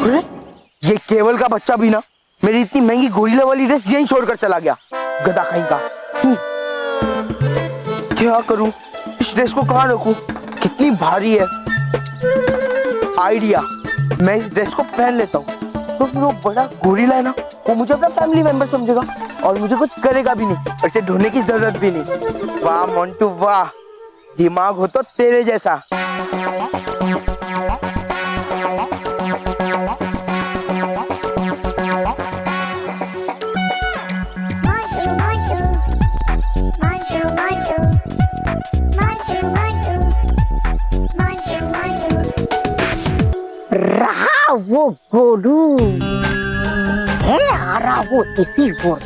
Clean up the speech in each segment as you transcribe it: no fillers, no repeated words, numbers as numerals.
अरे ये केवल का बच्चा भी ना मेरी इतनी महंगी गोरिल्ला वाली ड्रेस यहीं छोड़कर चला गया, गधा कहीं का। क्या करूं, इस ड्रेस को कहाँ रखूं, कितनी भारी है। आइडिया, मैं इस ड्रेस को पहन लेता हूँ तो फिर वो बड़ा गोरिल्ला है ना, वो मुझे अपना फैमिली मेंबर समझेगा और मुझे कुछ करेगा भी नहीं और इसे ढूंढने की जरूरत भी नहीं। वाह मोंटू वाह, दिमाग हो तो तेरे जैसा। रहा वो गोलू है, आ रहा वो इसी ओर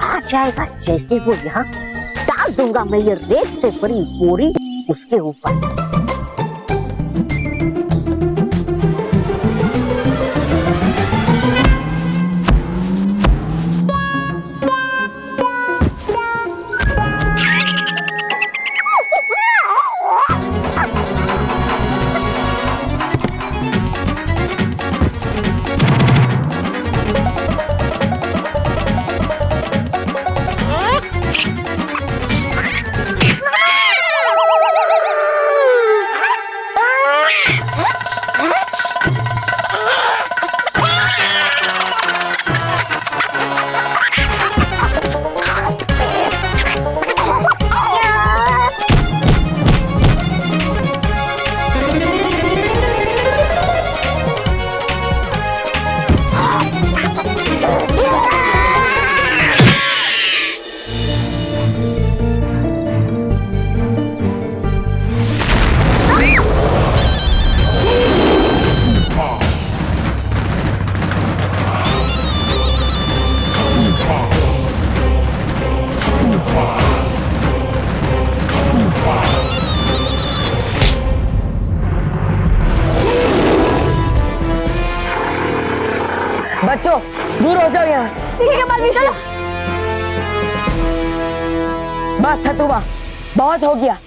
आ जाएगा। जैसे वो यहाँ डाल दूंगा मैं ये रेत से भरी बोरी उसके ऊपर। बच्चों दूर हो जाओ यहाँ। ठीक है बालवीर, चलो। बस हतुमा, बहुत हो गया।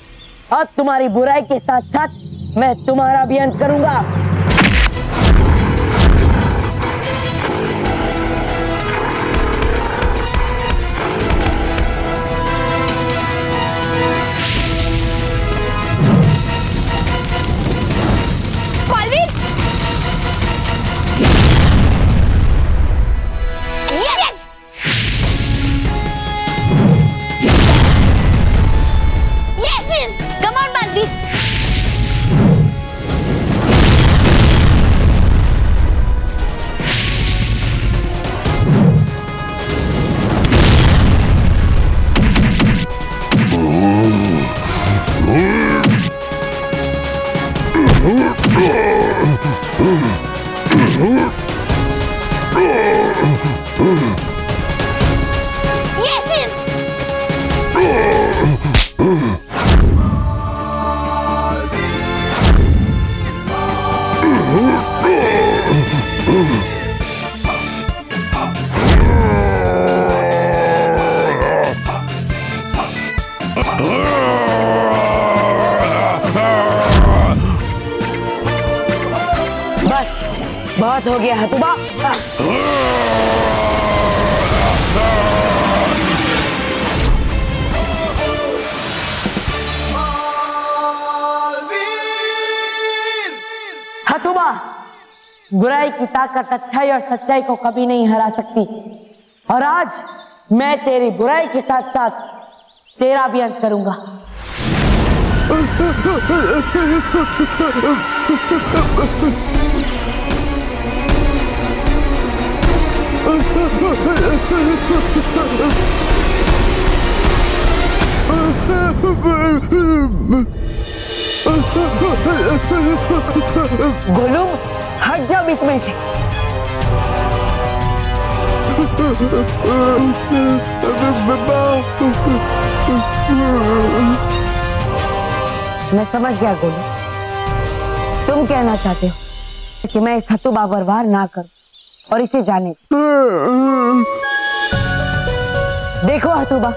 अब तुम्हारी बुराई के साथ साथ मैं तुम्हारा भी अंत करूंगा। बस बहुत हो गया हतुबा। हतुबा, बुराई की ताकत अच्छाई और सच्चाई को कभी नहीं हरा सकती और आज मैं तेरी बुराई के साथ साथ तेरा भी अंत करूंगा। गोलू हट जा बीच में से। मैं समझ गया गोलू, तुम कहना चाहते हो कि मैं इस हतुबा पर वार ना करूं और इसे जाने। देखो हतुबा,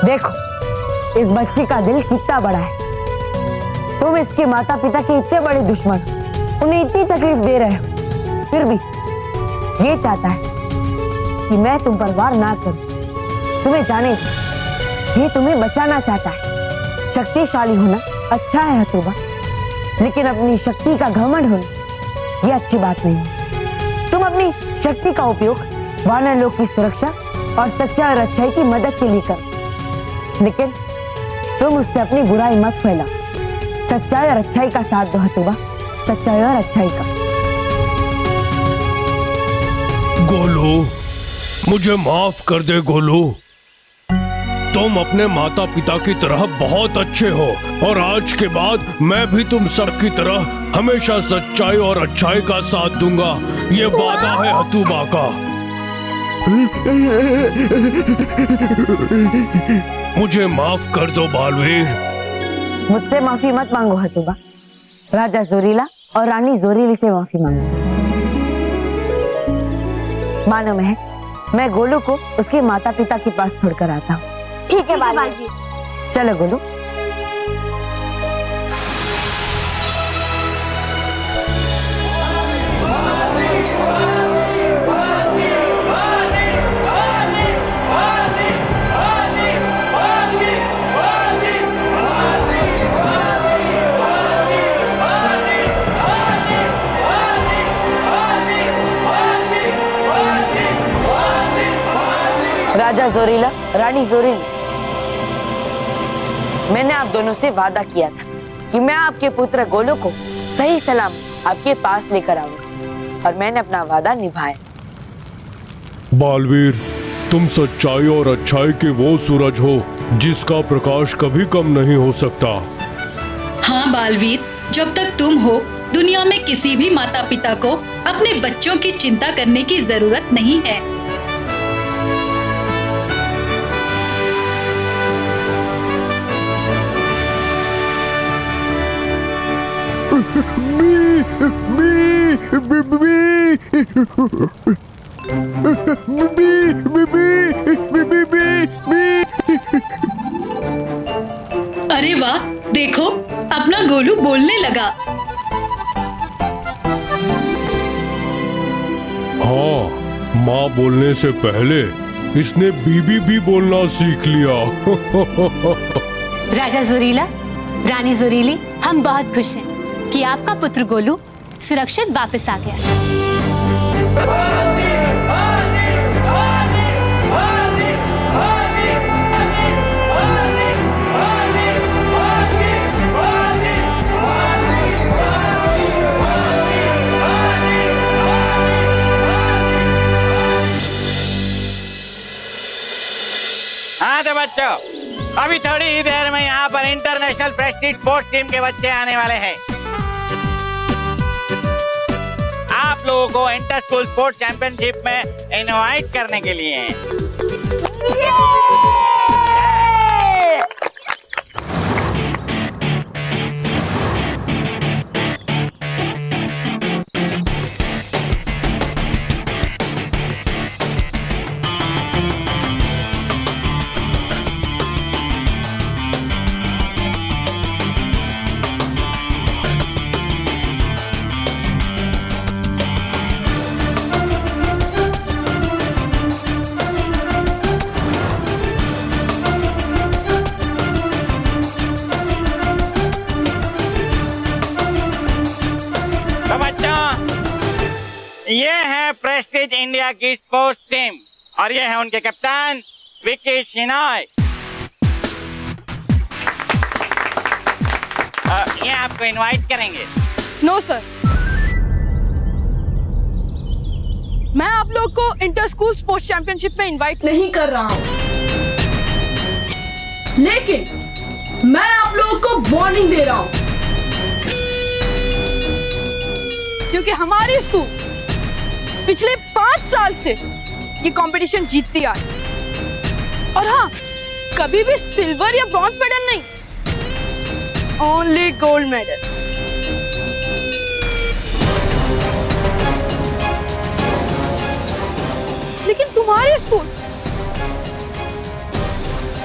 देखो इस बच्ची का दिल कितना बड़ा है। तुम इसके माता पिता के इतने बड़े दुश्मन, उन्हें इतनी तकलीफ दे रहे हो, फिर भी ये चाहता है कि मैं तुम पर वार ना करूं। तुम्हें जाने दो, ये तुम्हें बचाना चाहता है। शक्तिशाली होना अच्छा है हतुबा, लेकिन अपनी शक्ति का घमंड होना ये अच्छी बात नहीं है। तुम अपनी शक्ति का उपयोग वानर लोग की सुरक्षा और सच्चाई और अच्छाई की मदद के लिए करो, लेकिन तुम उससे अपनी बुराई मत फैलाओ। सच्चाई और अच्छाई का साथ दो हतुबा, सच्चाई और अच्छाई का। गोलू, मुझे माफ कर दे गोलू। तुम अपने माता पिता की तरह बहुत अच्छे हो और आज के बाद मैं भी तुम सब की तरह हमेशा सच्चाई और अच्छाई का साथ दूंगा। ये वादा है हतुबा का। मुझे माफ कर दो बालवीर। मुझसे माफी मत मांगो हतुबा, राजा जोरीला और रानी जोरीली से माफी मांगो। मानो मैं गोलू को उसके माता पिता के पास छोड़कर आता हूँ। ठीक है बालवीर। चलो गोलू। राजा जोरीला, रानी जोरीली, मैंने आप दोनों से वादा किया था कि मैं आपके पुत्र गोलू को सही सलाम आपके पास लेकर आऊंगा, और मैंने अपना वादा निभाया। बालवीर, तुम सच्चाई और अच्छाई के वो सूरज हो जिसका प्रकाश कभी कम नहीं हो सकता। हाँ बालवीर, जब तक तुम हो दुनिया में किसी भी माता पिता को अपने बच्चों की चिंता करने की जरूरत नहीं है। अरे वाह, देखो अपना गोलू बोलने लगा। हाँ, माँ बोलने से पहले इसने बीबी भी बोलना सीख लिया। राजा जोरीला, रानी जोरीली, हम बहुत खुश हैं कि आपका पुत्र गोलू सुरक्षित वापस आ गया। हाँ तो बच्चों, अभी थोड़ी ही देर में यहाँ पर इंटरनेशनल प्रेस्टीज स्पोर्ट्स टीम के बच्चे आने वाले हैं। आप लोगों को इंटर स्कूल स्पोर्ट्स चैंपियनशिप में इनवाइट करने के लिए। ये है प्रेस्टीज इंडिया की स्पोर्ट्स टीम और ये है उनके कप्तान विकी शिनॉय। ये आपको इनवाइट करेंगे। नो सर, मैं आप लोग को इंटर स्कूल स्पोर्ट्स चैंपियनशिप में इनवाइट नहीं कर रहा हूं, लेकिन मैं आप लोगों को वार्निंग दे रहा हूं, क्योंकि हमारी स्कूल पिछले 5 साल से ये कंपटीशन जीतती आ रही, और हाँ, कभी भी सिल्वर या ब्रॉन्ज मेडल नहीं, ओनली गोल्ड मेडल। लेकिन तुम्हारे स्कूल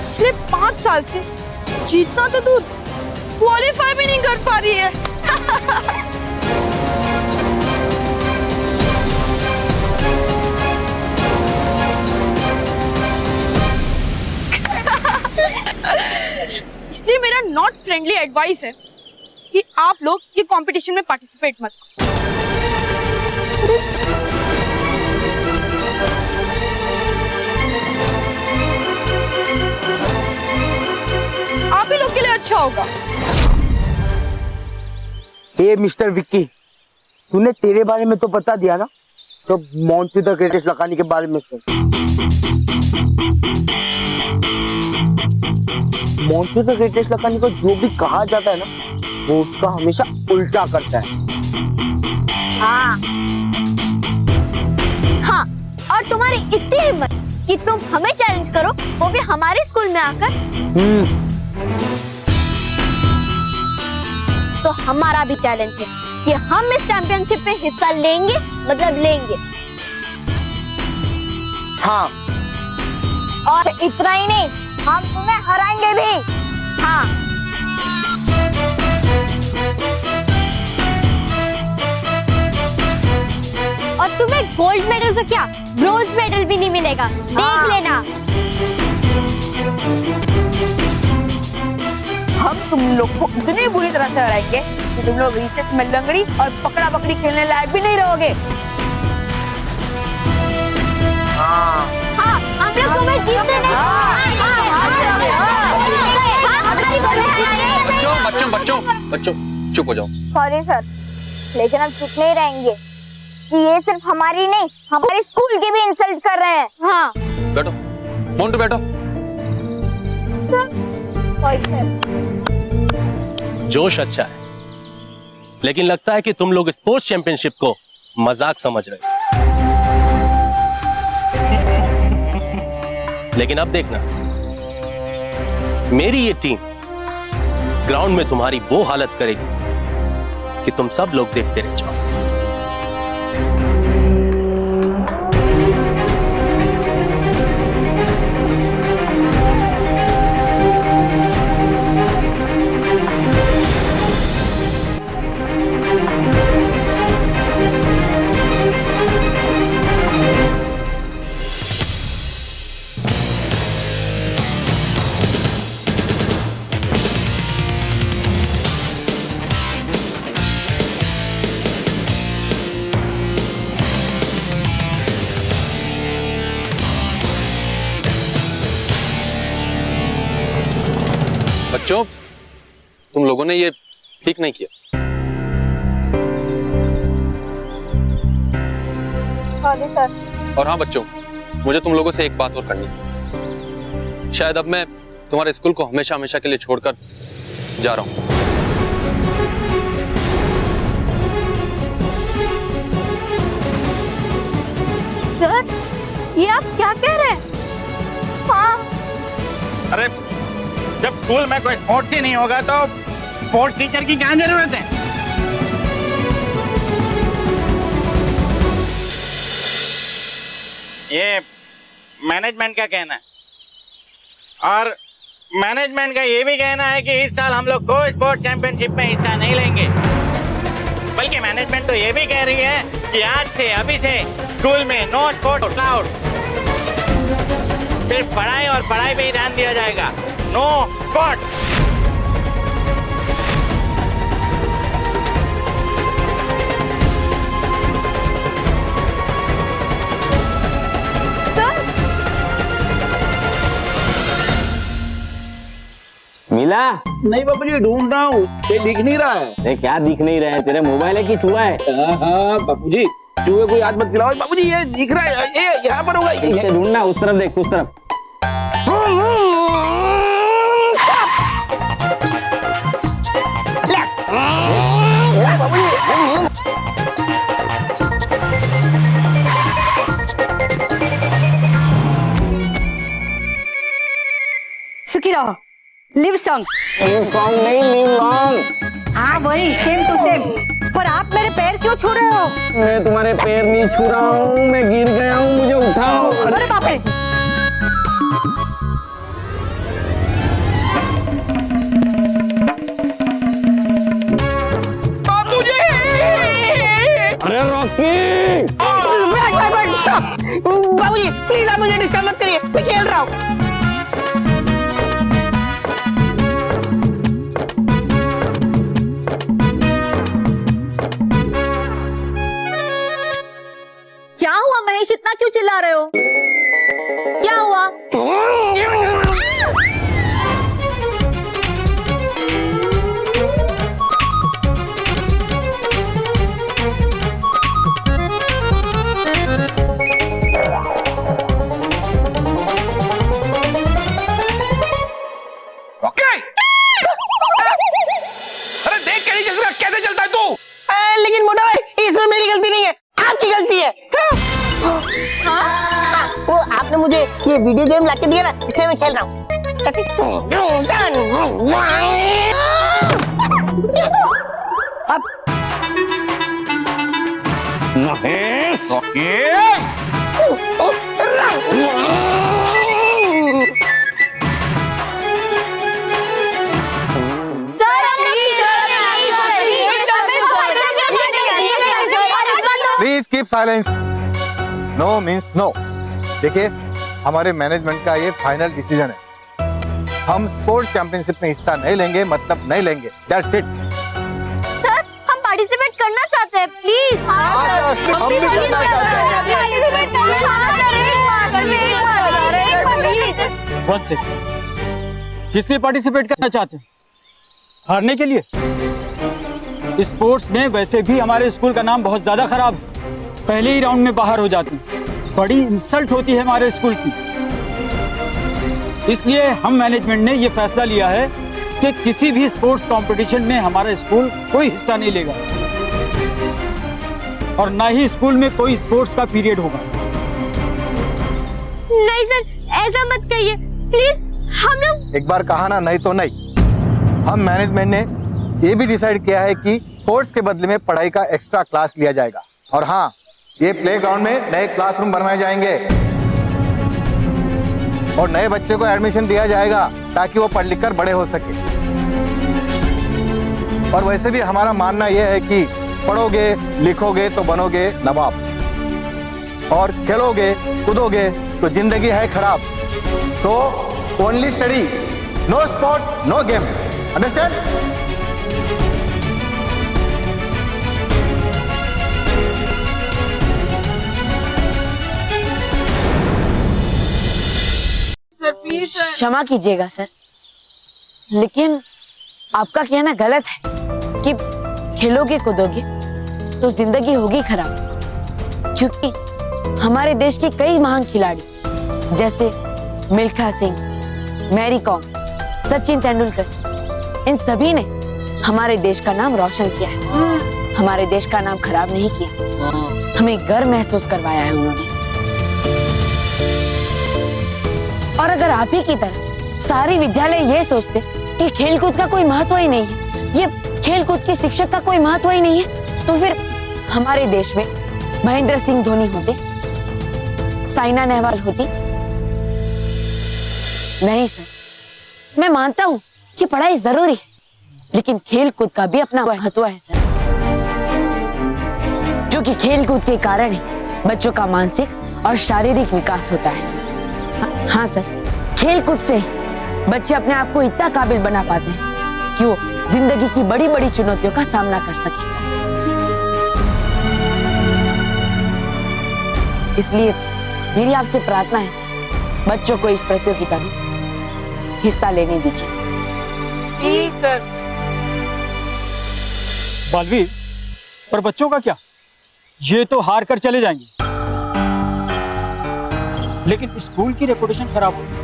पिछले 5 साल से जीतना तो दूर, क्वालिफाई भी नहीं कर पा रही है। इसलिए मेरा नॉट फ्रेंडली एडवाइस है कि आप लोग ये कंपटीशन में पार्टिसिपेट मत करो। आप ही लोग के लिए अच्छा होगा। हे मिस्टर विक्की, तूने तेरे बारे में तो बता दिया ना, तो मोंटू द ग्रेटेस्ट लखानी के बारे में सुन। मोंटू द ग्रेटेस्ट लखानी को जो भी कहा जाता है ना, वो उसका हमेशा उल्टा करता है। हाँ हाँ, और तुम्हारी इतनी हिम्मत कि तुम हमें चैलेंज करो, वो भी हमारे स्कूल में आकर। तो हमारा भी चैलेंज है कि हम इस चैंपियनशिप में हिस्सा लेंगे, मतलब लेंगे। हाँ, और इतना ही नहीं, हम तुम्हें हराएंगे भी। हाँ, और तुम्हें गोल्ड मेडल तो क्या, ब्रोंज मेडल भी नहीं मिलेगा। देख लेना। हम तुम लोग को इतनी बुरी तरह से हराएंगे कि तुम लोग रिसेस में लंगड़ी और पकड़ा पकड़ी खेलने लायक भी नहीं रहोगे। हाँ, हम लोग तुम्हें जीतने नहीं। बच्चों चुप हो जाओ। सॉरी सर, लेकिन हम चुप नहीं रहेंगे कि ये सिर्फ हमारी नहीं, हमारे स्कूल की भी इंसल्ट कर रहे हैं। हाँ बैठो मोंटू, बैठो। Sir, sorry sir. जोश अच्छा है, लेकिन लगता है कि तुम लोग स्पोर्ट्स चैंपियनशिप को मजाक समझ रहे हो। लेकिन अब देखना, मेरी ये टीम ग्राउंड में तुम्हारी वो हालत करेगी कि तुम सब लोग देखते रह जाओ। बच्चों, तुम लोगों ने ये ठीक नहीं किया। Sorry sir. और हाँ बच्चों, मुझे तुम लोगों से एक बात और करनी है। शायद अब मैं तुम्हारे स्कूल को हमेशा हमेशा के लिए छोड़कर जा रहा हूँ। सर, ये आप क्या कह रहे हैं? हाँ, अरे जब स्कूल में कोई स्पोर्ट्स ही नहीं होगा तो स्पोर्ट्स टीचर की क्या जरूरत है? ये मैनेजमेंट का कहना है, और मैनेजमेंट का ये भी कहना है कि इस साल हम लोग को स्पोर्ट्स चैंपियनशिप में हिस्सा नहीं लेंगे। बल्कि मैनेजमेंट तो ये भी कह रही है कि आज से, अभी से स्कूल में नो स्पोर्ट्स अलाउड। सिर्फ पढ़ाई और पढ़ाई पे ही ध्यान दिया जाएगा, नो स्पोर्ट्स। मिला? नहीं बाबू जी, ढूंढ रहा हूँ, ये दिख नहीं रहा है। अरे क्या दिख नहीं रहा है? तेरे मोबाइल है कि चूहा है? हाँ बाबू जी, चूहे को याद मत दिलाओ। बाबू जी ये दिख रहा है, ये यहाँ पर होगा। ये ढूंढना, उस तरफ देख, उस तरफ। सुखी रहो, लिव सॉन्ग। लिव सॉन्ग नहीं, लिव लॉन्ग। हाँ वही, सेम टू सेम। पर आप मेरे पैर क्यों छू रहे हो? मैं तुम्हारे पैर नहीं छू रहा हूँ, मैं गिर गया हूँ, मुझे उठाओ। अरे बाप रे। बाबूजी प्लीज आप मुझे डिस्टर्ब मत करिए, मैं खेल रहा हूँ। क्या हुआ महेश, इतना क्यों चिल्ला रहे हो? क्या हुआ? अरे देख के नहीं चल रहा, कैसे चलता है तू? लेकिन मोटा भाई इसमें मेरी गलती नहीं है, आपकी गलती है। वो आपने मुझे ये वीडियो गेम लाके दिया ना, इसलिए मैं खेल रहा हूँ। अब Mahesh, okay. Please keep silence. No means no. देखिए, हमारे मैनेजमेंट का ये फाइनल डिसीजन है। हम स्पोर्ट्स चैंपियनशिप में हिस्सा नहीं लेंगे, मतलब नहीं लेंगे। That's it. सर हम पार्टिसिपेट करना चाहते हैं, प्लीज। हम भी करना चाहते हैं। वन सेकंड, किस लिए पार्टिसिपेट करना चाहते हैं? हारने के लिए? स्पोर्ट्स में वैसे भी हमारे स्कूल का नाम बहुत ज्यादा खराब है, पहले ही राउंड में बाहर हो जाते हैं, बड़ी इंसल्ट होती है हमारे स्कूल की। इसलिए हम मैनेजमेंट ने यह फैसला लिया है कि किसी भी स्पोर्ट्स कंपटीशन में हमारा स्कूल कोई हिस्सा नहीं लेगा और ना ही स्कूल में कोई स्पोर्ट्स का पीरियड होगा। नहीं सर, ऐसा मत कहिए प्लीज। हम लोग एक बार कहा ना, नहीं तो नहीं। हम मैनेजमेंट ने ये भी डिसाइड किया है कि स्पोर्ट्स के बदले में पढ़ाई का एक्स्ट्रा क्लास लिया जाएगा। और हाँ, ये प्लेग्राउंड में नए क्लासरूम बनवाए जाएंगे और नए बच्चे को एडमिशन दिया जाएगा ताकि वो पढ़ लिख कर बड़े हो सके। और वैसे भी हमारा मानना यह है कि पढ़ोगे लिखोगे तो बनोगे नवाब, और खेलोगे कूदोगे तो जिंदगी है खराब। So only study, no sport, no game. Understand? क्षमा कीजिएगा सर, लेकिन आपका कहना गलत है कि खेलोगे कूदोगे तो जिंदगी होगी खराब, क्योंकि हमारे देश के कई महान खिलाड़ी जैसे मिल्खा सिंह, मैरी कॉम, सचिन तेंदुलकर, इन सभी ने हमारे देश का नाम रोशन किया है, हमारे देश का नाम खराब नहीं किया, हमें गर्व महसूस करवाया है उन्होंने। और अगर आप ही की तरह सारे विद्यालय ये सोचते कि खेलकूद का कोई महत्व ही नहीं है, ये खेलकूद के शिक्षक का कोई महत्व ही नहीं है, तो फिर हमारे देश में महेंद्र सिंह धोनी होते, साइना नेहवाल होती। नहीं सर, मैं मानता हूँ कि पढ़ाई जरूरी है, लेकिन खेलकूद का भी अपना महत्व है सर, जो कि खेलकूद के कारण ही बच्चों का मानसिक और शारीरिक विकास होता है। हाँ सर, खेलकूद से बच्चे अपने आप को इतना काबिल बना पाते हैं कि वो जिंदगी की बड़ी बड़ी चुनौतियों का सामना कर सके। इसलिए मेरी आपसे प्रार्थना है सर, बच्चों को इस प्रतियोगिता में हिस्सा लेने दीजिए। Please sir. बालवीर, पर बच्चों का क्या? ये तो हार कर चले जाएंगे, लेकिन स्कूल की रेपुटेशन खराब होगी।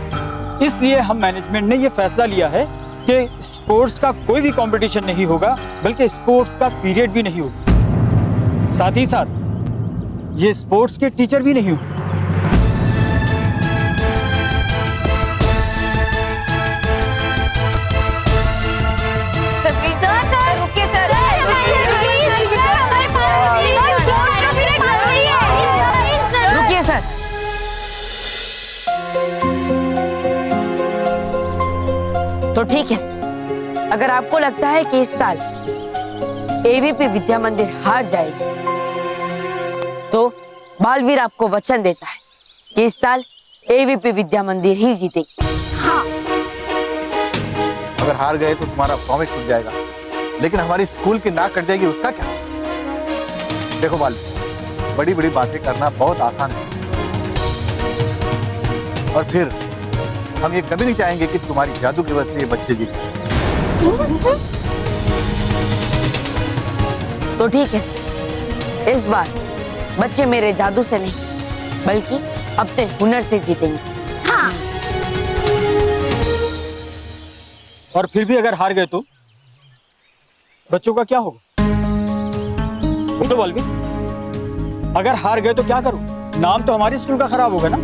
इसलिए हम मैनेजमेंट ने यह फैसला लिया है कि स्पोर्ट्स का कोई भी कंपटीशन नहीं होगा, बल्कि स्पोर्ट्स का पीरियड भी नहीं होगा। साथ ही साथ ये स्पोर्ट्स के टीचर भी नहीं होंगे। रुकिए सर, तो ठीक है, अगर आपको लगता है कि इस साल एवीपी विद्या मंदिर हार जाएगी, तो बालवीर आपको वचन देता है कि इस साल एवीपी विद्या मंदिर ही जीतेगी। अगर हार गए तो तुम्हारा प्रॉमिस छूट जाएगा, लेकिन हमारी स्कूल की नाक कट जाएगी, उसका क्या? देखो बाल, बड़ी बड़ी बातें करना बहुत आसान है, और फिर हम ये कभी नहीं चाहेंगे कि तुम्हारी जादू की वजह से ये बच्चे जीते। तो ठीक है सर, इस बार बच्चे मेरे जादू से नहीं बल्कि अपने हुनर से जीतेंगे। हाँ। और फिर भी अगर हार गए तो बच्चों का क्या होगा? बोलो बालवीर, अगर हार गए तो क्या करो? नाम तो हमारी स्कूल का खराब होगा ना।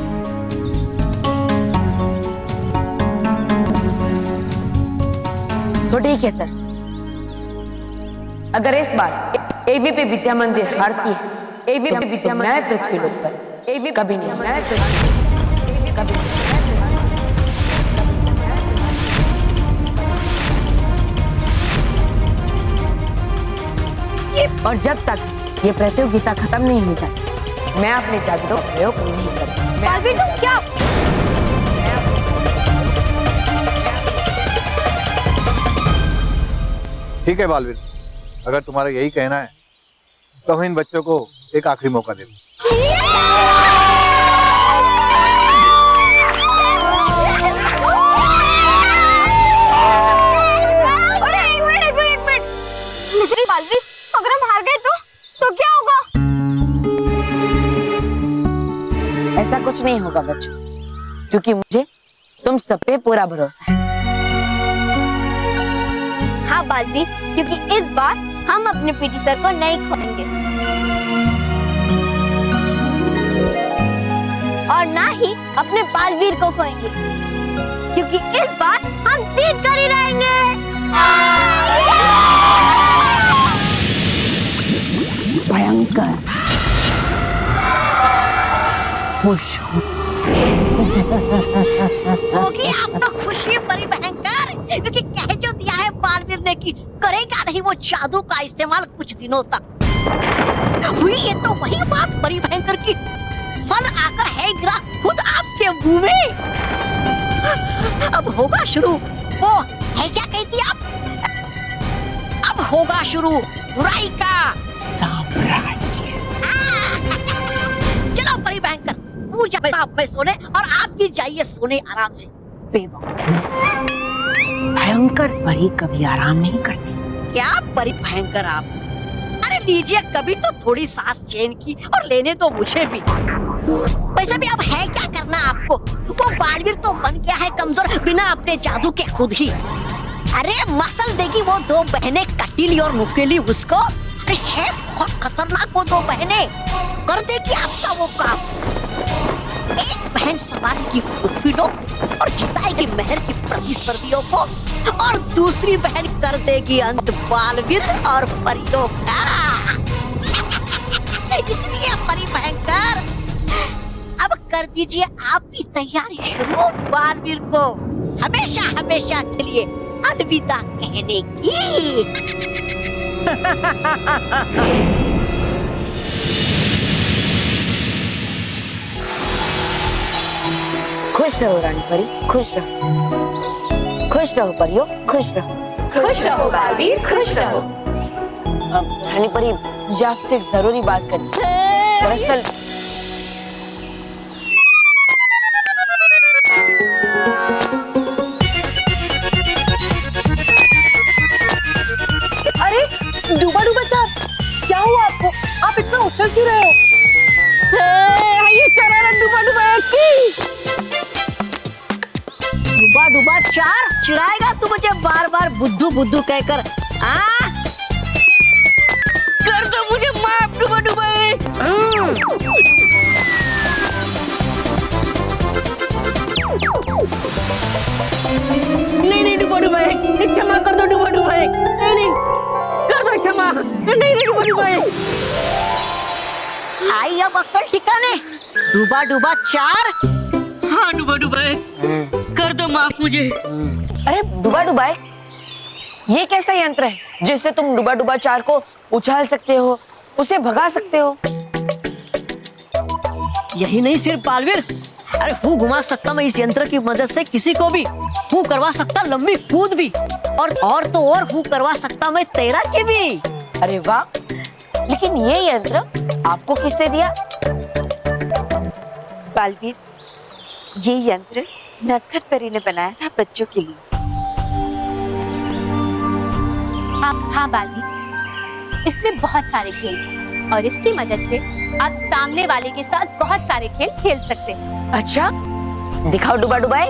तो ठीक है सर, अगर इस बार एवीपी विद्या मंदिर हारती है, एवीपी विद्या नए पृथ्वी लोक पर एवीपी कभी नहीं, नए पृथ्वी कभी नहीं। और जब तक ये प्रतियोगिता खत्म नहीं हो जाती, मैं अपने जादू का प्रयोग नहीं करूंगी। बालवीर तुम क्या? ठीक है बालवीर, अगर तुम्हारा यही कहना है तो हम इन बच्चों को एक आखिरी मौका दे दें। बालवीर, अगर हम हार गए तो क्या होगा? ऐसा कुछ नहीं होगा बच्चों, क्योंकि मुझे तुम सब पे पूरा भरोसा है। हाँ बालवीर, क्योंकि इस बार हम अपने पीटी सर को नहीं खोएंगे और ना ही अपने बालवीर को खोएंगे, क्योंकि इस बार हम जीत कर ही रहेंगे। भयंकर खुश होगी आप तो खुशी बड़ी भयंकर, क्योंकि कह जो दिया है बालवीर ने कि करेगा नहीं वो जादू का इस्तेमाल कुछ दिनों तक। हुई ये तो वही बात बड़ी भयंकर की फल आकर है गिरा खुद आपके मुंह में। अब होगा शुरू वो है क्या कहती आप? अब होगा शुरू बुराई का साम्राज्य। चलो बड़ी भयंकर, पूजा में आप में सोने और आप भी जाइए सोने आराम से। भयंकर परी कभी आराम नहीं करती। क्या बड़ी भयंकर आप? अरे लीजिए कभी तो थोड़ी सांस चैन की और लेने दो मुझे भी। वैसे भी अब है क्या करना आपको? वो बालवीर तो बन गया है कमजोर बिना अपने जादू के खुद ही। अरे मसल देगी वो दो बहनें कटीली और नुकीली उसको। अरे है बहुत खतरनाक वो दो बहनें, कर देगी आपका वो काम। एक बहन संभालेगी पृथ्वी लोक और जिताएगी महर की प्रतिस्पर्धियों को, और दूसरी बहन कर देगी अंत बालवीर और परियों का। इसलिए परी भयंकर अब कर दीजिए आप भी तैयारी शुरू बालवीर को हमेशा हमेशा के लिए अलविदा कहने की। खुश रहो रानी परी, खुश रहो। खुश रहो परियो, खुश रहो। खुश रहो बालवीर, खुश रहो। रानी परी, मुझे आपसे एक जरूरी बात करनी है। दरअसल अरे डूबा डूबा चार, क्या हुआ आपको? आप इतना उछल क्यों रहे हो? ये शरारत डूबा डूबा एक की। डूबा डूबा चार चिढ़ाएगा तू मुझे बार बार बुद्धू बुद्धू कहकर। कर दो मुझे माफ डूबा डूबा। नहीं नहीं डूबा डूबा एक, क्षमा कर दो डूबा डूबा एक। नहीं नहीं कर दो क्षमा। नहीं नहीं डूबा डूबा एक। आई अब अक्ल ठिकाने। डूबा डूबा चार। हाँ डूबा डूबा कर दो माफ मुझे। अरे डूबा डुबाए, ये कैसा यंत्र है जिससे तुम डूबा डुबा चार को उछाल सकते हो, उसे भगा सकते हो? यही नहीं सिर्फ बालवीर, अरे हूँ घुमा सकता मैं इस यंत्र की मदद से किसी को भी, हूँ करवा सकता लंबी कूद भी, और तो और हूँ करवा सकता मैं तैराकी भी। अरे वाह, लेकिन ये यंत्र आपको किसने दिया? बालवीर, ये यंत्र नटखट परी ने बनाया था बच्चों के लिए। हाँ बालवीर, इसमें बहुत सारे खेल हैं और इसकी मदद से आप सामने वाले के साथ बहुत सारे खेल खेल सकते हैं। अच्छा, दिखाओ डुबा डुबाए।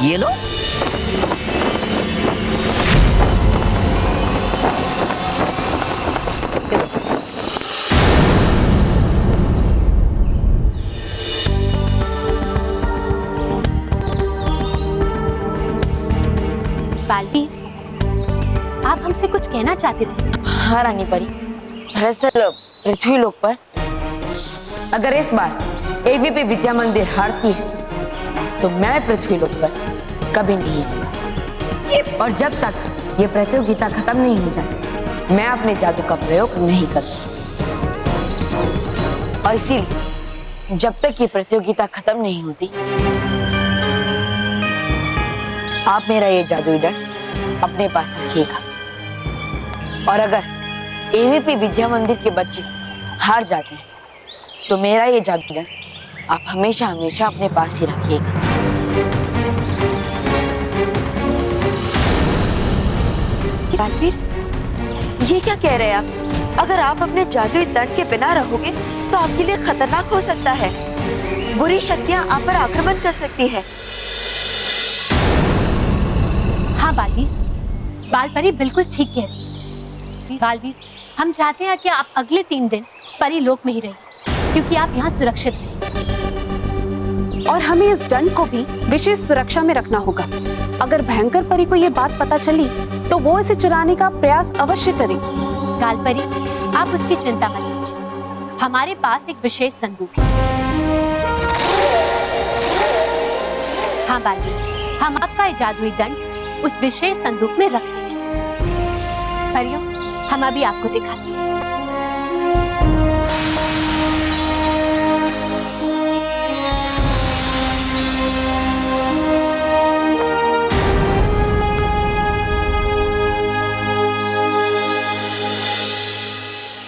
ये लो। बालवीर, आप हमसे कुछ कहना चाहते थे? हाँ रानी परी, दरअसल पृथ्वी लोक पर अगर इस बार एवीपी विद्या मंदिर हारती है तो मैं पृथ्वी लोक पर कभी नहीं आऊंगा, और जब तक ये प्रतियोगिता खत्म नहीं हो जाती मैं अपने जादू का प्रयोग नहीं कर सकती। और इसीलिए जब तक ये प्रतियोगिता खत्म नहीं होती आप मेरा ये जादुई दंड अपने पास रखिएगा, और अगर एवीपी विद्या मंदिर के बच्चे हार जाते हैं तो मेरा ये जादू दंड आप हमेशा हमेशा अपने पास ही रखिएगा। बालवीर, ये क्या कह रहे हैं आप? अगर आप अपने जादुई दंड के बिना रहोगे तो आपके लिए खतरनाक हो सकता है, बुरी शक्तियां आप पर आक्रमण कर सकती है। हाँ बालवीर, बाल परी बिल्कुल ठीक कह रही है। बालवीर, हम चाहते हैं कि आप अगले 3 दिन परी लोक में ही रहिए, क्योंकि आप यहाँ सुरक्षित हैं। और हमें इस दंड को भी विशेष सुरक्षा में रखना होगा। अगर भयंकर परी को ये बात पता चली तो वो इसे चुराने का प्रयास अवश्य करेगी। काल परी, आप उसकी चिंता मत कीजिए, हमारे पास एक विशेष संदूक है। हाँ बालवीर, हम आपका ये जादुई दंड उस विशेष संदूक में रख देंगे। परियों, हम अभी आपको दिखाते हैं।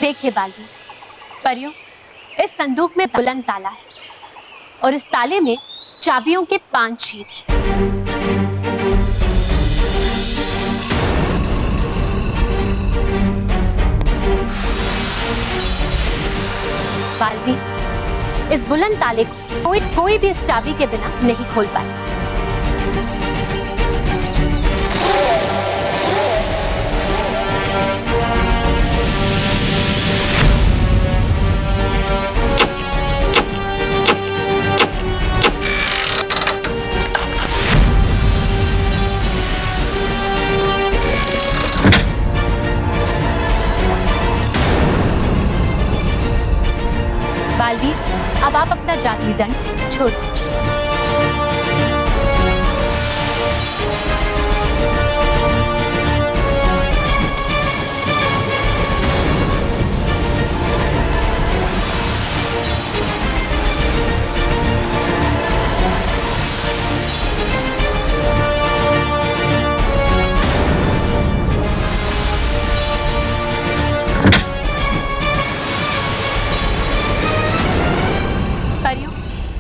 देखिए बालवीर, परियों, इस संदूक में बुलंद ताला है और इस ताले में चाबियों के 5 छेद हैं। बालवीर, इस बुलंद ताले को कोई भी इस चाबी के बिना नहीं खोल पाए। बालवीर, अब आप अपना जादुई दंड छोड़ दीजिए।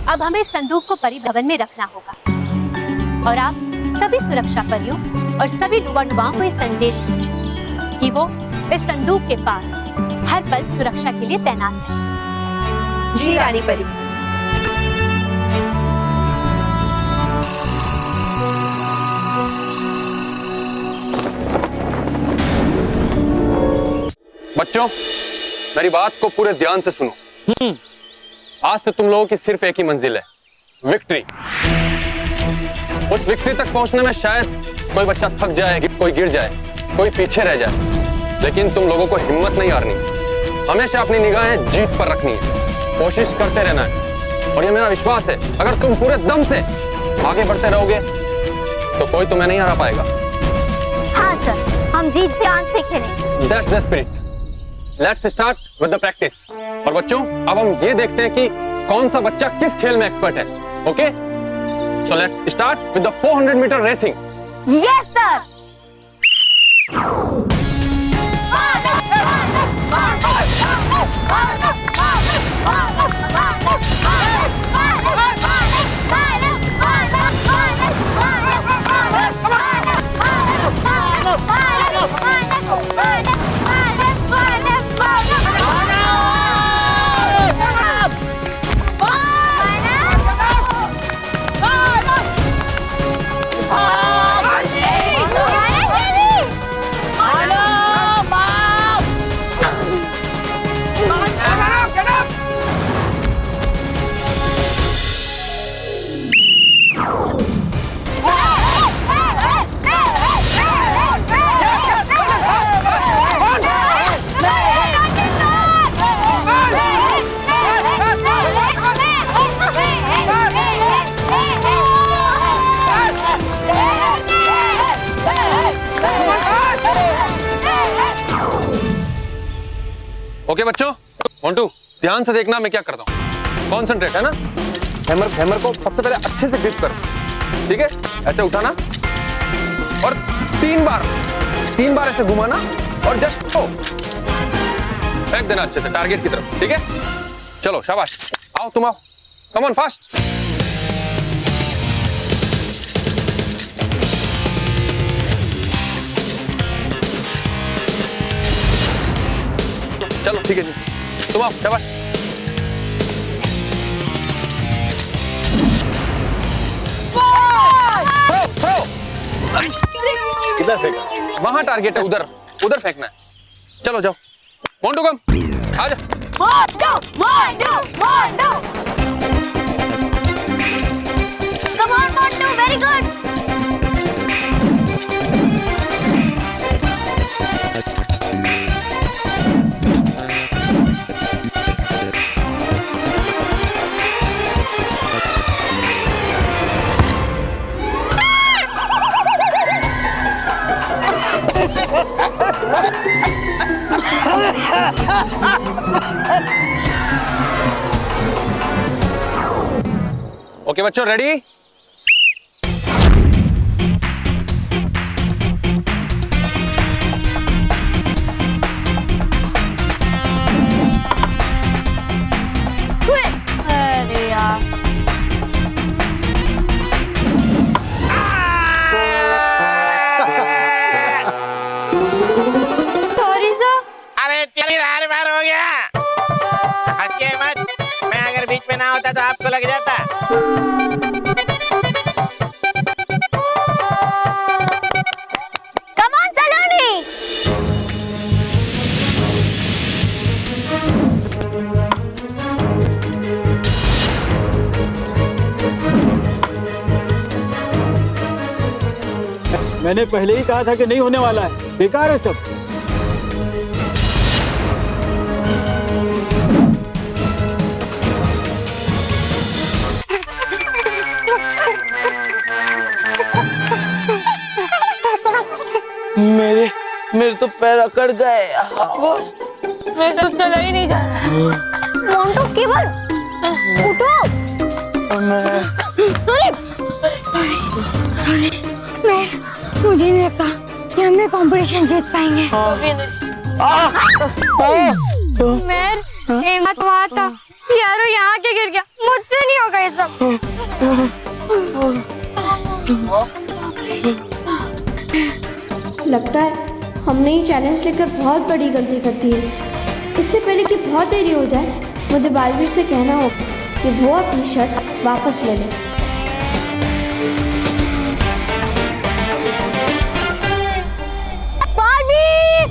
अब हमें संदूक को परी भवन में रखना होगा, और आप सभी सुरक्षा परियों और सभी डुबा डुबाओं को ये संदेश दीजिए कि वो इस संदूक के पास हर पल सुरक्षा के लिए तैनात हैं। जी रानी परी। बच्चों, मेरी बात को पूरे ध्यान से सुनो। आज से तुम लोगों की सिर्फ एक ही मंजिल है, विक्ट्री। उस विक्ट्री तक पहुंचने में शायद कोई बच्चा थक जाए, कोई गिर जाए, कोई पीछे रह जाए, लेकिन तुम लोगों को हिम्मत नहीं हारनी, हमेशा अपनी निगाहें जीत पर रखनी है, कोशिश करते रहना है। और ये मेरा विश्वास है, अगर तुम पूरे दम से आगे बढ़ते रहोगे तो कोई तुम्हें नहीं हरा पाएगा। हाँ सर, हम जीत ध्यान से खेलेंगे। That's the spirit. Let's start with the practice. और बच्चों, अब हम ये देखते हैं कि कौन सा बच्चा किस खेल में एक्सपर्ट है। Okay, so let's start with the 400 metre racing. Yes sir. Okay बच्चों, मोंटू ध्यान से देखना मैं क्या करता हूँ। कॉन्सेंट्रेट है ना। हैमर को सबसे पहले अच्छे से ग्रिप करो, ठीक है। ऐसे उठाना और 3 बार ऐसे घुमाना और जस्ट फेंक देना अच्छे से टारगेट की तरफ, ठीक है। चलो शाबाश, आओ तुम आओ, कम ऑन फास्ट। चलो ठीक है जी, तुम आओ, शाबाश। किधर फेंका? वहां टारगेट है, उधर फेंकना है। चलो जाओ, मोंटू कम, आ जा। Come on, Montu, very good. Okay बच्चों, रेडी? अरे यार, सॉरी सर। अरे तेरी रार बार हो गया। हंसिए मत, मैं अगर बीच में ना होता तो आपको लग जाता। Come on, Saloni. मैंने पहले ही कहा था कि नहीं होने वाला है, बेकार है सब। मेरे तो पैर अकड़ गए। मैं तो चला ही नहीं जा रहा। मोंटू केवल उठो। मुझे नहीं लगता कि हम ये कंपटीशन जीत पाएंगे। मैं हिम्मत हुआ था यारो, यहाँ के गिर गया, मुझसे नहीं होगा ये सब। लगता है हमने ये चैलेंज लेकर बहुत बड़ी गलती कर दी है। इससे पहले कि बहुत देरी हो जाए, मुझे बालवीर से कहना होगा कि वो अपनी शर्ट वापस ले ले। बालवीर!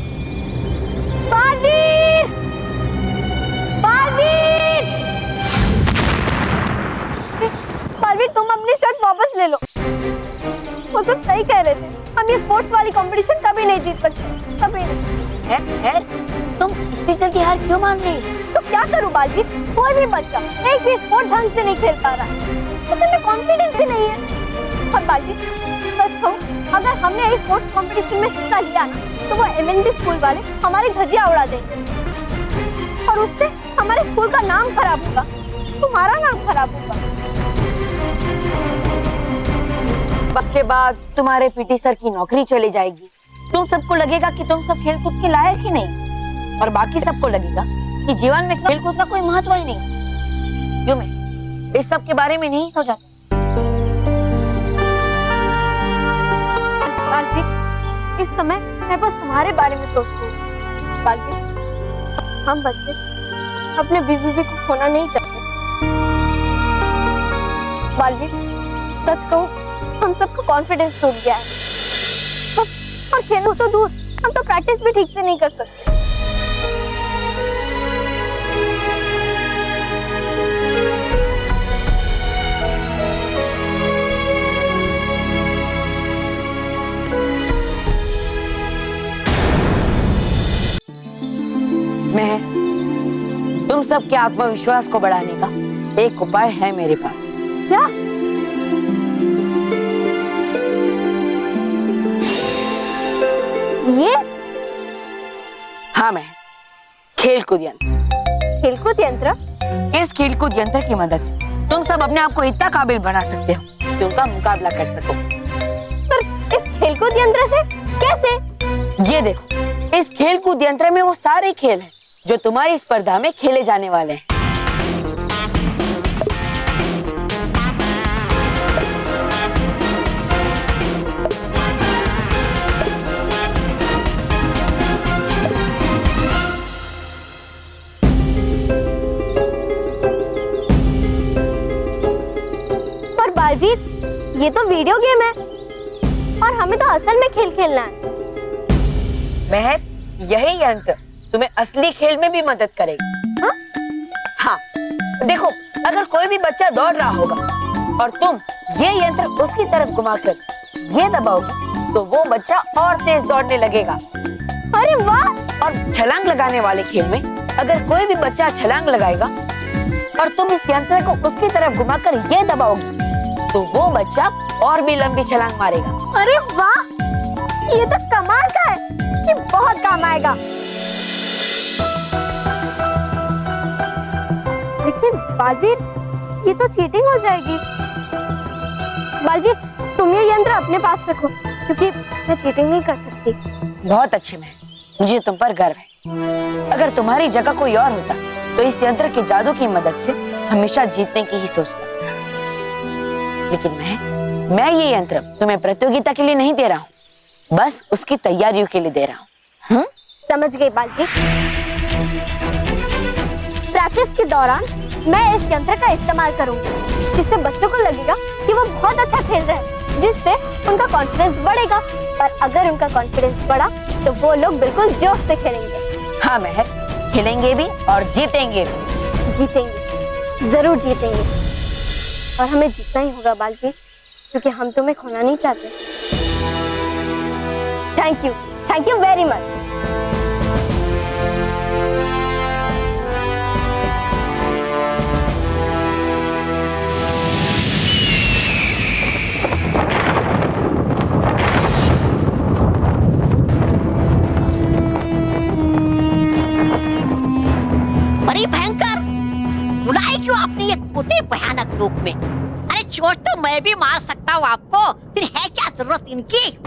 बालवीर! बालवीर! बालवीर, तुम अपनी शर्ट वापस ले लो। वो सब सही कह रहे थे, हम ये स्पोर्ट्स वाली कंपटीशन कभी नहीं जीत सकते, कभी नहीं। तुम इतनी जल्दी हार क्यों मान रही हो? तो क्या करूं बालवीर, कोई भी बच्चा एक भी स्पोर्ट ढंग से नहीं खेल पा रहा है, उसमें कॉन्फिडेंस भी नहीं है। और बालवीर, सच कहूं, अगर हमने इस स्पोर्ट्स कंपटीशन में हिस्सा लिया ना, तो वो एमएनडी स्कूल वाले हमारी धज्जियां उड़ा देंगे और उससे हमारे स्कूल का नाम खराब होगा। तुम्हारा नाम खराब होगा। उसके बाद तुम्हारे पीटी सर की नौकरी चली जाएगी। तुम सबको लगेगा कि तुम सब खेलकूद के लायक ही नहीं, और बाकी सबको लगेगा कि जीवन में खेलकूद का कोई महत्व ही नहीं। क्यों मैं इस सब के बारे में नहीं सोचा? इस समय मैं बस तुम्हारे बारे में सोच रही हूँ। बालवीर, हम बच्चे अपने बीवी को खोना नहीं चाहते। बालवीर, सच कहूँ हम सबका कॉन्फिडेंस टूट गया है। और खेलना तो दूर, हम तो प्रैक्टिस भी ठीक से नहीं कर सकते। मैं तुम सबके आत्मविश्वास को बढ़ाने का एक उपाय है मेरे पास। क्या? ये? हाँ, मैं खेलकूद यंत्र। खेलकूद यंत्र? इस खेलकूद यंत्र की मदद से तुम सब अपने आप को इतना काबिल बना सकते हो कि उनका मुकाबला कर सको। पर इस खेलकूद यंत्र से कैसे? ये देखो, इस खेलकूद यंत्र में वो सारे खेल हैं जो तुम्हारी स्पर्धा में खेले जाने वाले हैं। पर बालवीर, ये तो वीडियो गेम है और हमें तो असल में खेल खेलना है। महर, यही यंत्र तुम्हें असली खेल में भी मदद करेगा। हाँ, देखो, अगर कोई भी बच्चा दौड़ रहा होगा और तुम ये यंत्र उसकी तरफ घुमाकर ये दबाओगे तो वो बच्चा और तेज दौड़ने लगेगा। अरे वाह! और छलांग लगाने वाले खेल में अगर कोई भी बच्चा छलांग लगाएगा और तुम इस यंत्र को उसकी तरफ घुमाकर ये दबाओगी तो वो बच्चा और भी लंबी छलांग मारेगा। अरे वाह! ये तो कमाल का है, ये बहुत काम आएगा। लेकिन बालवीर, ये तो चीटिंग हो जाएगी। बालवीर, तुम ये यंत्र अपने पास रखो क्योंकि मैं चीटिंग नहीं कर सकती। बहुत अच्छे में, मुझे तुम पर गर्व है। अगर तुम्हारी जगह कोई और होता तो इस यंत्र के जादू की मदद से हमेशा जीतने की ही सोचता। लेकिन मैं ये यंत्र तुम्हें प्रतियोगिता के लिए नहीं दे रहा हूँ, बस उसकी तैयारियों के लिए दे रहा हूँ। समझ गई बालवीर। प्रैक्टिस के दौरान मैं इस यंत्र का इस्तेमाल करूंगी, जिससे बच्चों को लगेगा कि वो बहुत अच्छा खेल रहे हैं, जिससे उनका कॉन्फिडेंस बढ़ेगा। और अगर उनका कॉन्फिडेंस बढ़ा तो वो लोग बिल्कुल जोश से खेलेंगे। हाँ महर, खेलेंगे भी और जीतेंगे भी। जीतेंगे, जरूर जीतेंगे। और हमें जीतना ही होगा बालवीर, क्योंकि हम तुम्हें खोना नहीं चाहते। Thank you very much. बड़ी भयंकर, बुलाए क्यों आपने ये तोते भयानक लोक में? अरे चोट तो मैं भी मार सकता हूँ आपको, फिर है क्या जरूरत इनकी?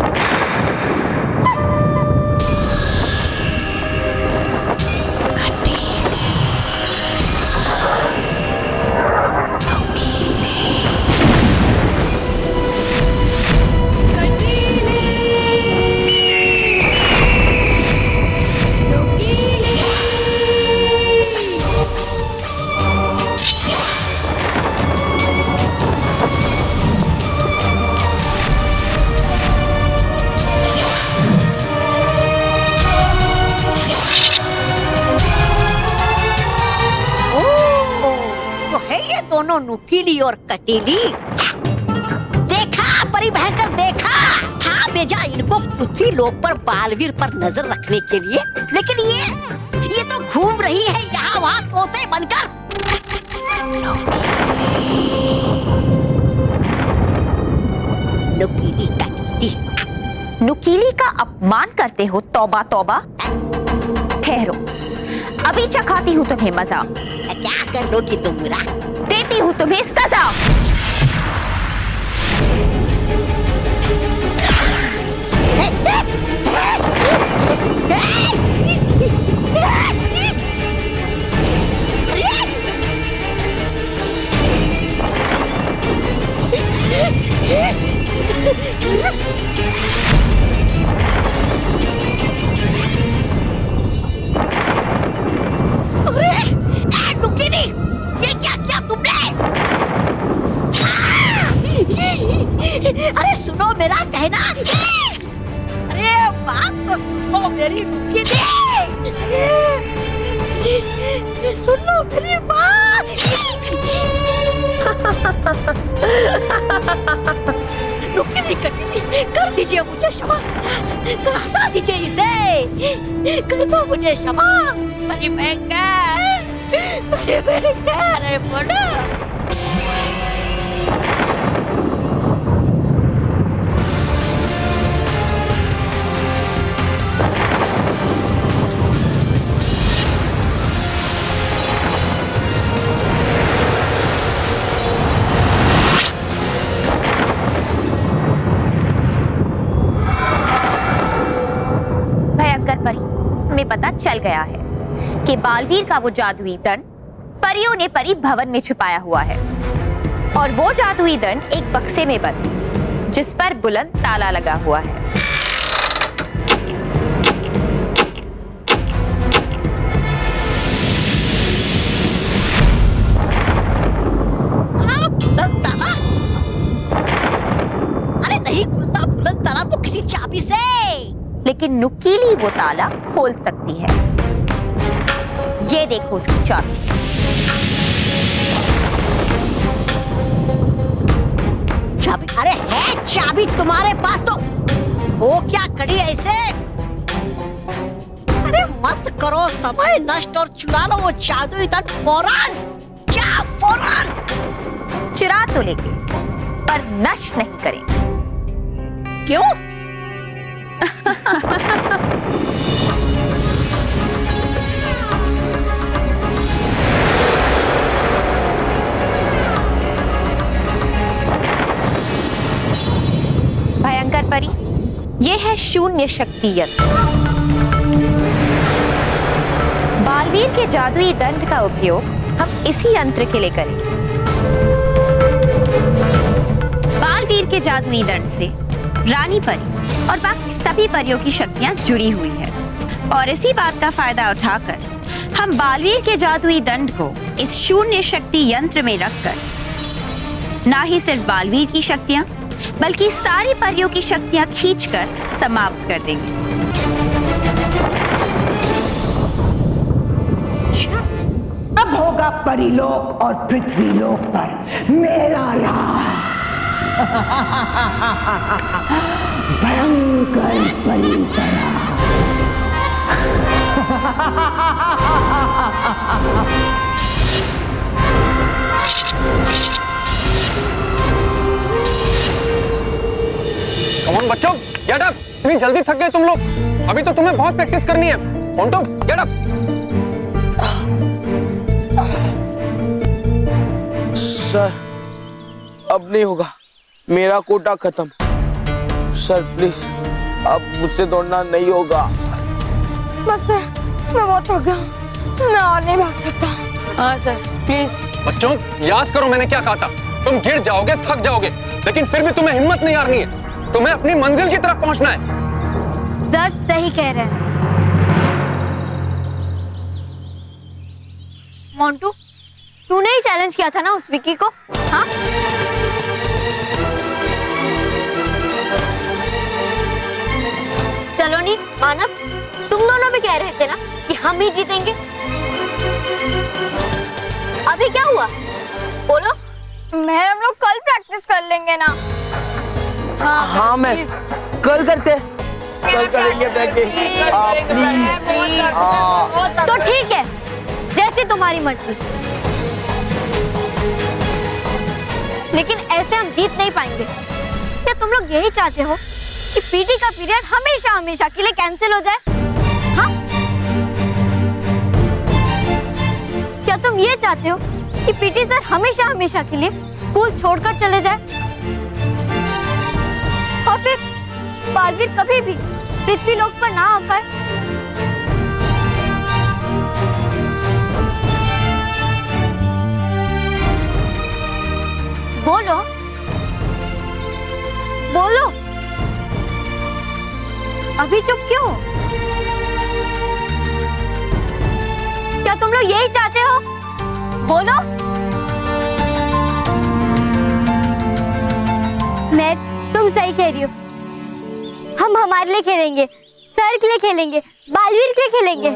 दोनों नुकीली और कटीली। देखा बड़ी भयंकर, देखा था भेजा इनको पृथ्वी लोक पर बालवीर पर नजर रखने के लिए, लेकिन ये तो घूम रही है यहाँ वहाँ तोते बनकर। नुकीली कटीली, नुकीली का अपमान करते हो? तौबा तौबा। ठहरो, अभी चखाती हूँ तुम्हें मजा। क्या कर लोगी तुम मुरा? देती हूँ तुम्हें सजा। अरे सुनो मेरा कहना, अरे बात तो सुनो मेरी नुकीली, अरे सुन लो मेरी बात। नुकीली कटीली कर दीजिए मुझे क्षमा, हटा दीजिए इसे, कर दो मुझे क्षमा। मेरी भयंकर, मेरी भयंकर, अरे बोलो। हमें पता चल गया है कि बालवीर का वो जादुई दंड परियों ने परी भवन में छुपाया हुआ है, और वो जादुई दंड एक बक्से में बंद जिस पर बुलंद ताला लगा हुआ है। बुलंद ताला? अरे नहीं खुलता बुलंद ताला तो किसी चाबी से, लेकिन नुकीली वो ताला खोल सकती है। ये देखो उसकी चाबी। चाबी? अरे है चाबी तुम्हारे पास तो, वो क्या कड़ी ऐसे? अरे मत करो समय नष्ट और चुरा लो वो जादुई दंड फौरन, जा फौरन। चुरा तो लेंगे पर नष्ट नहीं करेंगे। क्यों? भयंकर परी, ये है शून्य शक्ति यंत्र। बालवीर के जादुई दंड का उपयोग हम इसी यंत्र के लिए करेंगे। बालवीर के जादुई दंड से रानी परी और बाकी सभी परियों की शक्तियां जुड़ी हुई है, और इसी बात का फायदा उठाकर हम बालवीर के जादुई दंड को इस शून्य शक्ति यंत्र में रखकर ना ही सिर्फ बालवीर की शक्तियां बल्कि सारी परियों की शक्तियां खींचकर समाप्त कर देंगे। अब होगा परिलोक और पृथ्वीलोक पर मेरा राज। भयंकर परितरा। कमॉन बच्चों, गेट अप। इतनी जल्दी थक गए तुम लोग? अभी तो तुम्हें बहुत प्रैक्टिस करनी है। Montu, get up. सर अब नहीं होगा, मेरा कोटा खत्म। सर प्लीज अब मुझसे दौड़ना नहीं होगा। बस सर, मैं बहुत थक गया, मैं और नहीं भाग सकता। हाँ सर प्लीज। बच्चों याद करो मैंने क्या कहा था, तुम गिर जाओगे, थक जाओगे, लेकिन फिर भी तुम्हें हिम्मत नहीं हारनी है। तुम्हें अपनी मंजिल की तरफ पहुंचना है। सर सही कह रहे हैं। मोंटू, तूने ही चैलेंज किया था ना उस विकी को, हाँ? सलोनी, मानव, तुम दोनों भी कह रहे थे ना कि हम ही जीतेंगे। अभी क्या हुआ? बोलो। मैं हम लोग कल प्रैक्टिस कर लेंगे ना। हाँ मैं कल करते, कल करेंगे प्रैक्टिस। प्लीज। तो ठीक है, जैसे तुम्हारी मर्जी, लेकिन ऐसे हम जीत नहीं पाएंगे। क्या तुम लोग यही चाहते हो कि पीटी का पीरियड हमेशा हमेशा के लिए कैंसिल हो जाए? हाँ? क्या तुम ये चाहते हो कि पीटी सर हमेशा हमेशा के लिए स्कूल छोड़कर चले जाए और फिर बालवीर कभी भी पृथ्वी लोक पर ना आ पाए। बोलो बोलो, अभी चुप क्यों? क्या तुम लोग यही चाहते हो? बोलो। मैं तुम सही कह रही हो, हम हमारे लिए खेलेंगे, सर के लिए खेलेंगे, बालवीर के लिए खेलेंगे।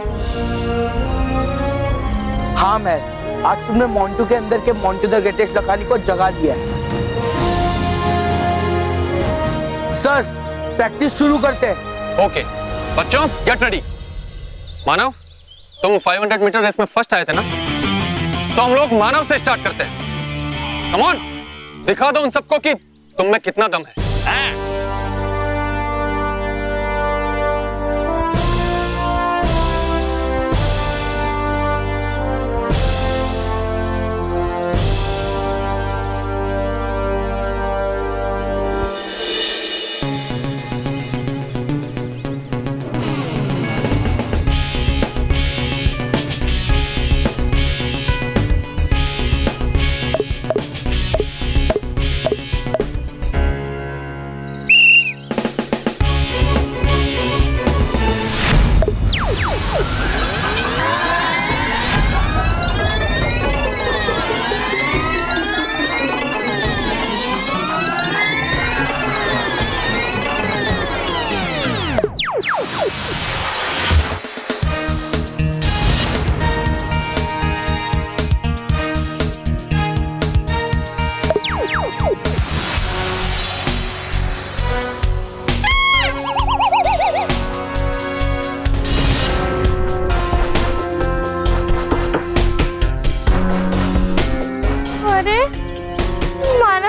हाँ मैं आज तुमने मोंटू के अंदर के मोंटू द ग्रेटेस्ट लखानी को जगा दिया है। सर प्रैक्टिस शुरू करते हैं। ओके बच्चों गेट रेडी। मानव तुम 500 मीटर रेस में फर्स्ट आए थे ना, तो हम लोग मानव से स्टार्ट करते हैं। कम ऑन, दिखा दो उन सबको कि तुम में कितना दम है।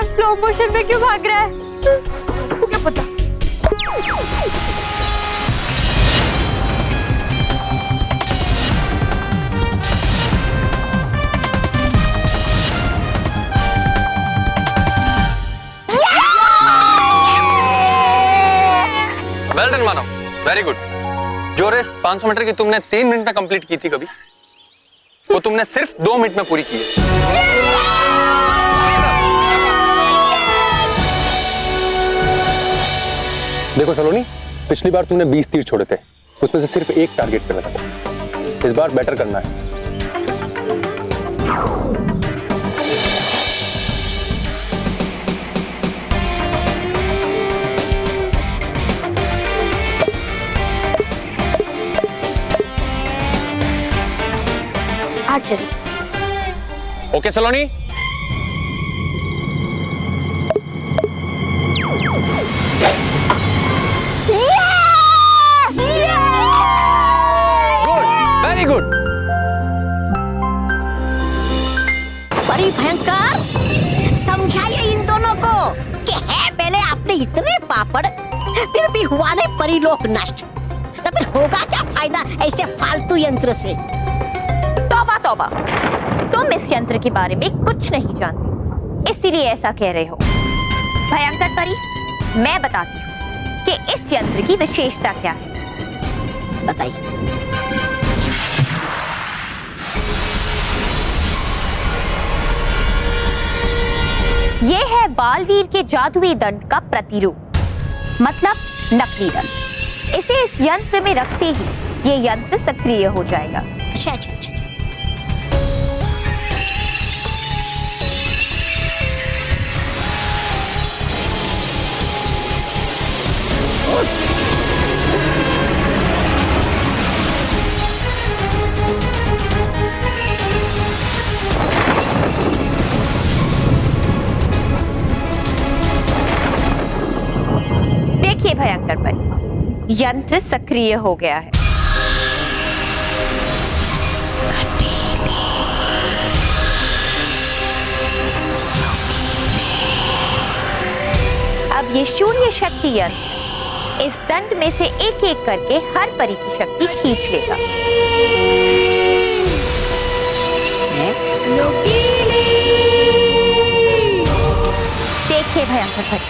स्लो मोशन में क्यों भाग रहा है? वो क्या पता। वेल डन मानव, वेरी गुड। जो रेस 500 मीटर की तुमने 3 मिनट में कंप्लीट की थी कभी, वो तुमने सिर्फ 2 मिनट में पूरी की है। देखो सलोनी, पिछली बार तुमने 20 तीर छोड़े थे, उसमें से सिर्फ एक टारगेट पे लगा था। इस बार बेटर करना है। ओके सलोनी, वेरी गुड। बड़ी भयंकर, समझाइए इन दोनों को कि है पहले आपने इतने पापड़, फिर भी हुआ नहीं परिलोक नष्ट, तो फिर होगा क्या फायदा ऐसे फालतू यंत्र से? तौबा तौबा, तुम इस यंत्र के बारे में कुछ नहीं जानती, इसीलिए ऐसा कह रहे हो। भयंकर परी, मैं बताती हूँ कि इस यंत्र की विशेषता क्या है। बताइए। ये है बालवीर के जादुई दंड का प्रतिरूप, मतलब नकली दंड। इसे इस यंत्र में रखते ही ये यंत्र सक्रिय हो जाएगा। अच्छा अच्छा अच्छा। देखिए भयंकर परी, यंत्र सक्रिय हो गया है। अब ये शून्य शक्ति यंत्र इस दंड में से एक एक करके हर परी की शक्ति खींच लेगा। लोकीले भयंकर परी।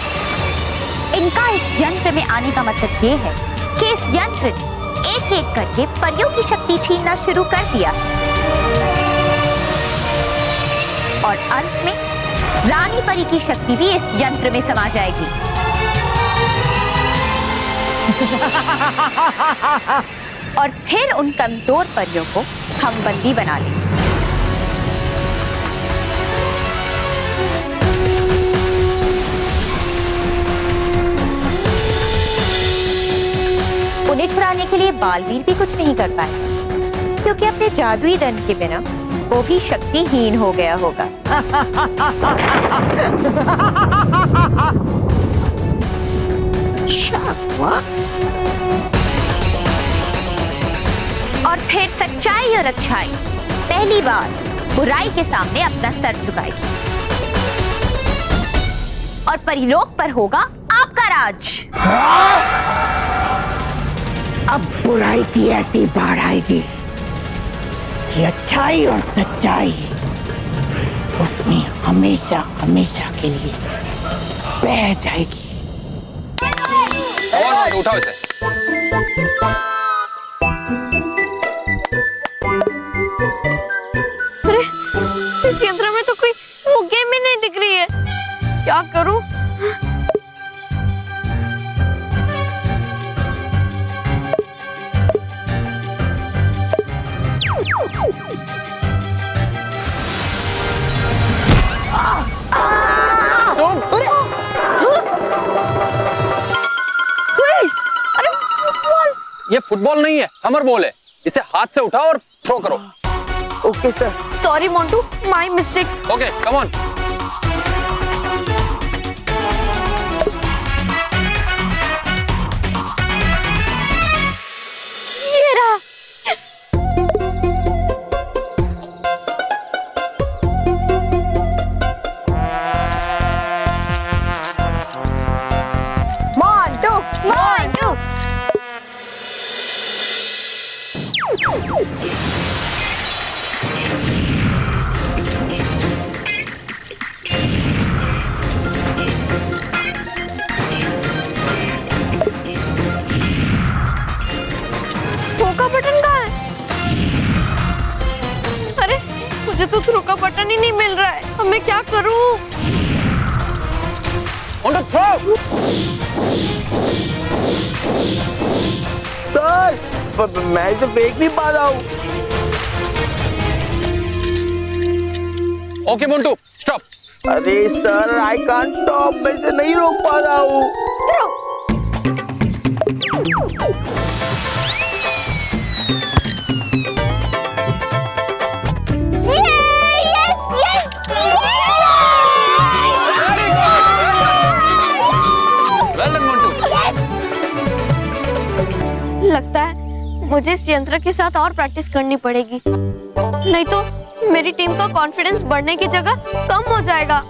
इनका इस यंत्र में आने का मतलब ये है कि इस यंत्र ने एक एक करके परियों की शक्ति छीनना शुरू कर दिया और अंत में रानी परी की शक्ति भी इस यंत्र में समा जाएगी। और फिर उन कमजोर परियों को हम बंदी बना लेंगे। उन्हें छुड़ाने के लिए बालवीर भी कुछ नहीं कर पाए, क्योंकि अपने जादुई दंड के बिना वो भी शक्तिहीन हो गया होगा। और फिर सच्चाई और अच्छाई पहली बार बुराई के सामने अपना सर झुकाएगी और परिलोक पर होगा आपका राज। अब बुराई की ऐसी बाढ़ आएगी कि अच्छाई और सच्चाई उसमें हमेशा हमेशा के लिए बह जाएगी। उठाओ इसे। अरे इस यंत्र में तो कोई वो गेम ही नहीं दिख रही है, क्या करूं? ये फुटबॉल नहीं है, हमर बॉल है। इसे हाथ से उठाओ और थ्रो करो। Okay sir. Sorry Montu, my mistake. Okay, come on. ये रहा। यस। मोंटू, मोंटू। थ्रो का बटन कहाँ है? अरे मुझे तो थ्रो का बटन ही नहीं मिल रहा है, अब मैं क्या करूं? सर मैं इसे फेंक नहीं पा रहा हूँ। Okay Montu, stop. अरे सर आई कांट स्टॉप, मैं इसे नहीं रोक पा रहा हूँ। लगता है मुझे इस यंत्र के साथ और प्रैक्टिस करनी पड़ेगी, नहीं तो मेरी टीम का कॉन्फिडेंस बढ़ने की जगह कम हो जाएगा।